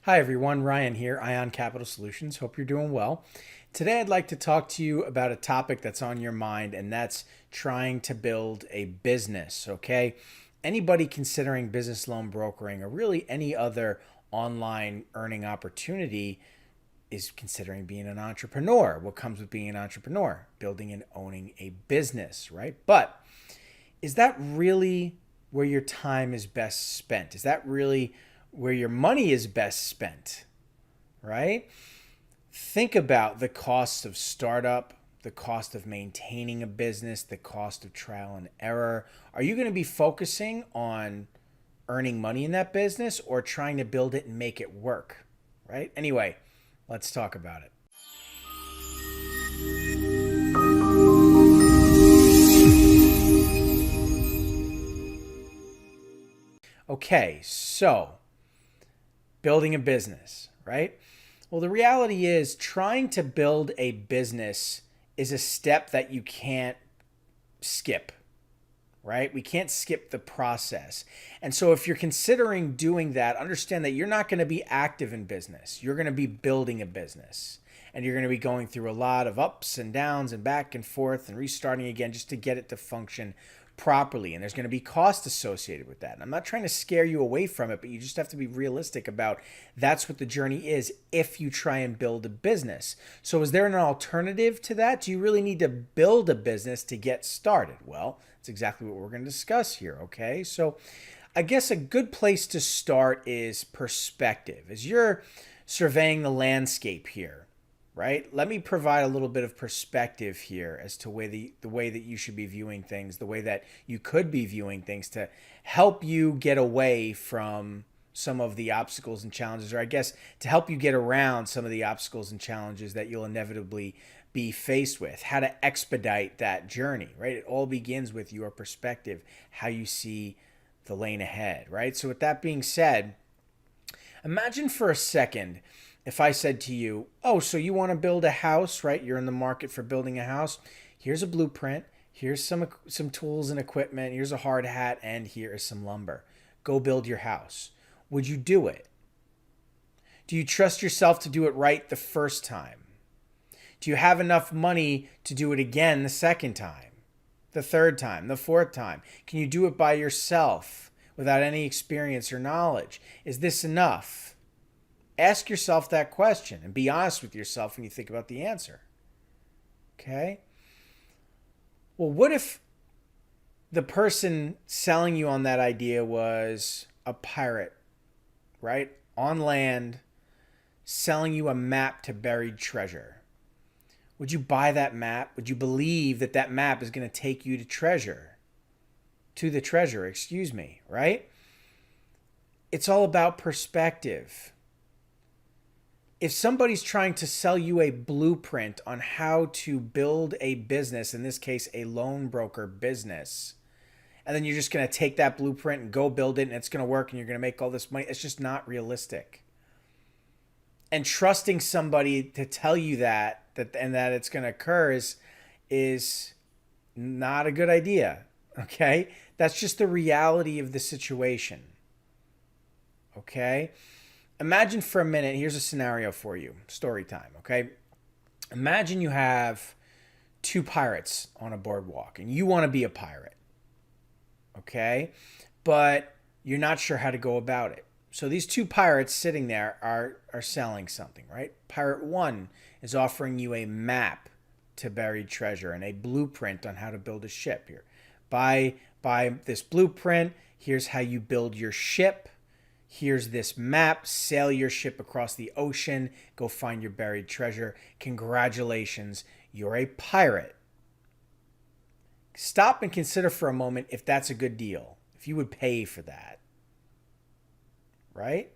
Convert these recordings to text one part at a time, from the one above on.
Hi everyone, Ryan here, Ion Capital Solutions. Hope you're doing well. Today I'd like to talk to you about a topic that's on your mind, and that's trying to build a business, okay? Anybody considering business loan brokering or really any other online earning opportunity is considering being an entrepreneur. What comes with being an entrepreneur? Building and owning a business, right? But is that really where your time is best spent? Is that really where your money is best spent, right? Think about the cost of startup, the cost of maintaining a business, the cost of trial and error. Are you going to be focusing on earning money in that business or trying to build it and make it work, right? Anyway, let's talk about it. Okay, so building a business, right? Well, the reality is trying to build a business is a step that you can't skip, right? We can't skip the process. And so if you're considering doing that, understand that you're not going to be active in business. You're going to be building a business. And you're going to be going through a lot of ups and downs and back and forth and restarting again just to get it to function properly. And there's going to be cost associated with that. And I'm not trying to scare you away from it, but you just have to be realistic about that's what the journey is if you try and build a business. So is there an alternative to that? Do you really need to build a business to get started? Well, that's exactly what we're going to discuss here, okay? So I guess a good place to start is perspective. As you're surveying the landscape here, right? Let me provide a little bit of perspective here as to the way that you should be viewing things, the way that you could be viewing things to help you get away from some of the obstacles and challenges, or I guess to help you get around some of the obstacles and challenges that you'll inevitably be faced with, how to expedite that journey, right? It all begins with your perspective, how you see the lane ahead, right? So with that being said, imagine for a second if I said to you, oh, so you want to build a house, right? You're in the market for building a house. Here's a blueprint. Here's some tools and equipment. Here's a hard hat, and here is some lumber. Go build your house. Would you do it? Do you trust yourself to do it right the first time? Do you have enough money to do it again the second time, the third time, the fourth time? Can you do it by yourself without any experience or knowledge? Is this enough? Ask yourself that question and be honest with yourself when you think about the answer. Okay? Well, what if the person selling you on that idea was a pirate, right? On land, selling you a map to buried treasure. Would you buy that map? Would you believe that that map is going to take you to treasure? To the treasure, excuse me, right? It's all about perspective. If somebody's trying to sell you a blueprint on how to build a business, in this case, a loan broker business, and then you're just going to take that blueprint and go build it and it's going to work and you're going to make all this money, it's just not realistic. And trusting somebody to tell you that it's going to occur is not a good idea. Okay? That's just the reality of the situation. Okay? Imagine for a minute, here's a scenario for you. Story time, okay? Imagine you have two pirates on a boardwalk and you want to be a pirate. Okay? But you're not sure how to go about it. So these two pirates sitting there are selling something, right? Pirate 1 is offering you a map to buried treasure and a blueprint on how to build a ship here. Buy this blueprint. Here's how you build your ship. Here's this map. Sail your ship across the ocean. Go find your buried treasure. Congratulations, you're a pirate. Stop and consider for a moment if that's a good deal, if you would pay for that, right?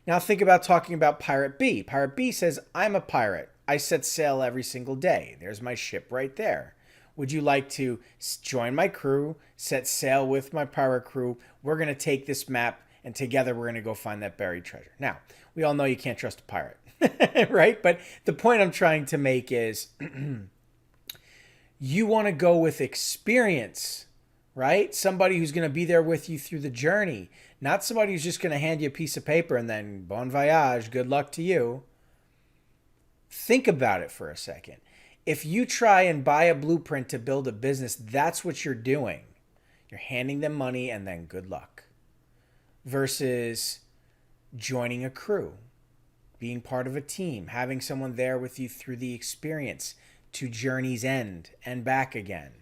Now think about talking about Pirate B. Pirate B says, I'm a pirate. I set sail every single day. There's my ship right there. Would you like to join my crew, set sail with my pirate crew? We're going to take this map and together we're going to go find that buried treasure. Now, we all know you can't trust a pirate, right? But the point I'm trying to make is you want to go with experience, right? Somebody who's going to be there with you through the journey, Not somebody who's just going to hand you a piece of paper and then bon voyage, good luck to you. Think about it for a second. If you try and buy a blueprint to build a business, that's what you're doing. You're handing them money and then good luck. Versus joining a crew, being part of a team, having someone there with you through the experience to journey's end and back again.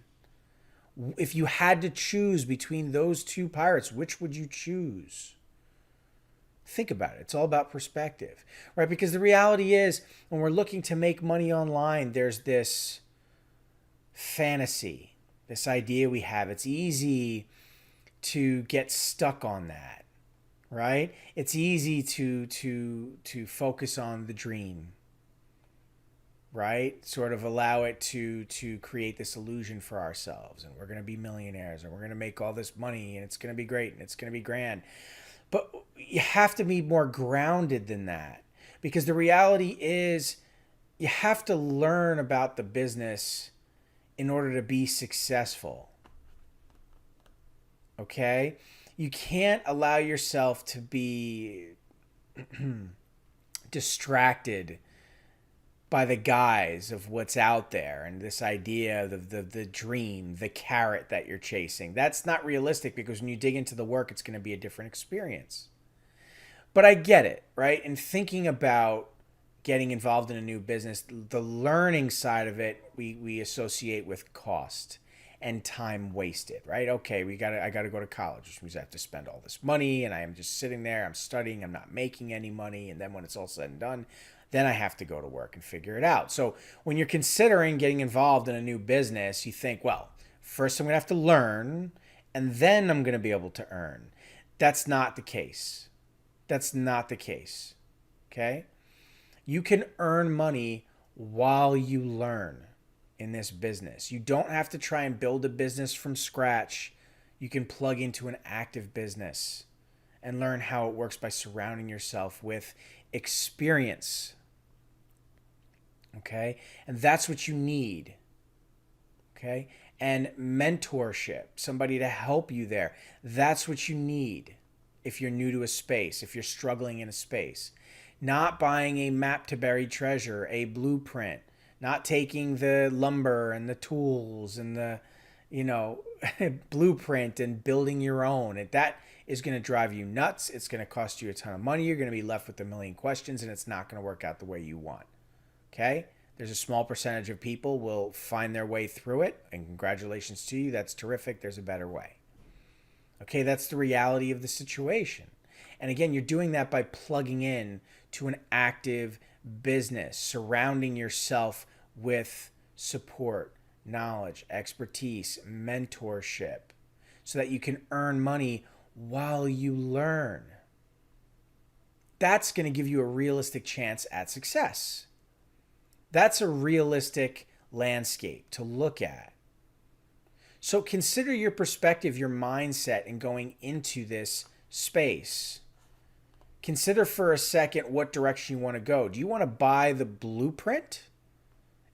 If you had to choose between those two pirates, which would you choose? Think about it. It's all about perspective, right? Because the reality is, when we're looking to make money online, there's this fantasy, this idea we have. It's easy to get stuck on that, right? It's easy to focus on the dream, right? Sort of allow it to create this illusion for ourselves, and we're going to be millionaires, and we're going to make all this money, and it's going to be great, and it's going to be grand. But you have to be more grounded than that, because the reality is you have to learn about the business in order to be successful. Okay? You can't allow yourself to be distracted by the guise of what's out there and this idea of the dream, the carrot that you're chasing. That's not realistic, because when you dig into the work, it's going to be a different experience. But I get it, right? And thinking about getting involved in a new business, the learning side of it, we associate with cost and time wasted, right? Okay, I got to go to college, which means I have to spend all this money, and I am just sitting there, I'm studying, I'm not making any money, and then when it's all said and done, then I have to go to work and figure it out. So when you're considering getting involved in a new business, you think, well, first I'm going to have to learn, and then I'm going to be able to earn. That's not the case. That's not the case. Okay? You can earn money while you learn in this business. You don't have to try and build a business from scratch. You can plug into an active business and learn how it works by surrounding yourself with experience. Okay? And that's what you need. Okay? And mentorship, somebody to help you there. That's what you need if you're new to a space, if you're struggling in a space. Not buying a map to buried treasure, a blueprint, not taking the lumber and the tools and the, blueprint and building your own. That is going to drive you nuts. It's going to cost you a ton of money. You're going to be left with a million questions, and it's not going to work out the way you want. Okay? There's a small percentage of people will find their way through it, and congratulations to you. That's terrific. There's a better way. Okay, that's the reality of the situation. And again, you're doing that by plugging in to an active business, surrounding yourself with support, knowledge, expertise, mentorship, so that you can earn money while you learn. That's going to give you a realistic chance at success. That's a realistic landscape to look at. So consider your perspective, your mindset in going into this space. Consider for a second what direction you want to go. Do you want to buy the blueprint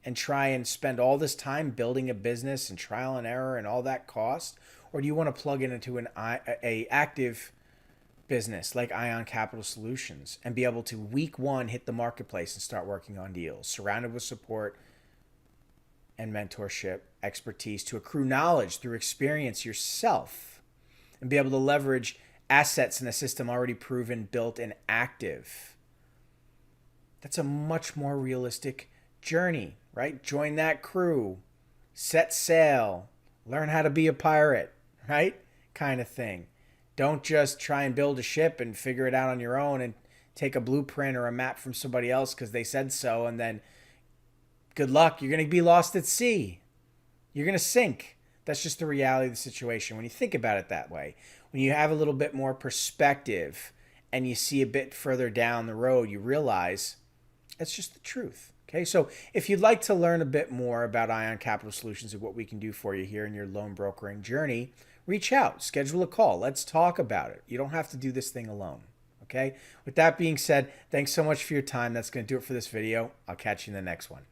and try and spend all this time building a business and trial and error and all that cost? Or do you want to plug it into an active business like Ion Capital Solutions and be able to week one hit the marketplace and start working on deals, surrounded with support and mentorship, expertise to accrue knowledge through experience yourself and be able to leverage assets in a system already proven, built, and active? That's a much more realistic journey, right? Join that crew, set sail, learn how to be a pirate, right? Kind of thing. Don't just try and build a ship and figure it out on your own and take a blueprint or a map from somebody else because they said so, and then good luck. You're going to be lost at sea. You're going to sink. That's just the reality of the situation. When you think about it that way, when you have a little bit more perspective and you see a bit further down the road, you realize that's just the truth. Okay, so if you'd like to learn a bit more about Ion Capital Solutions and what we can do for you here in your loan brokering journey, reach out, schedule a call. Let's talk about it. You don't have to do this thing alone. Okay, with that being said, thanks so much for your time. That's going to do it for this video. I'll catch you in the next one.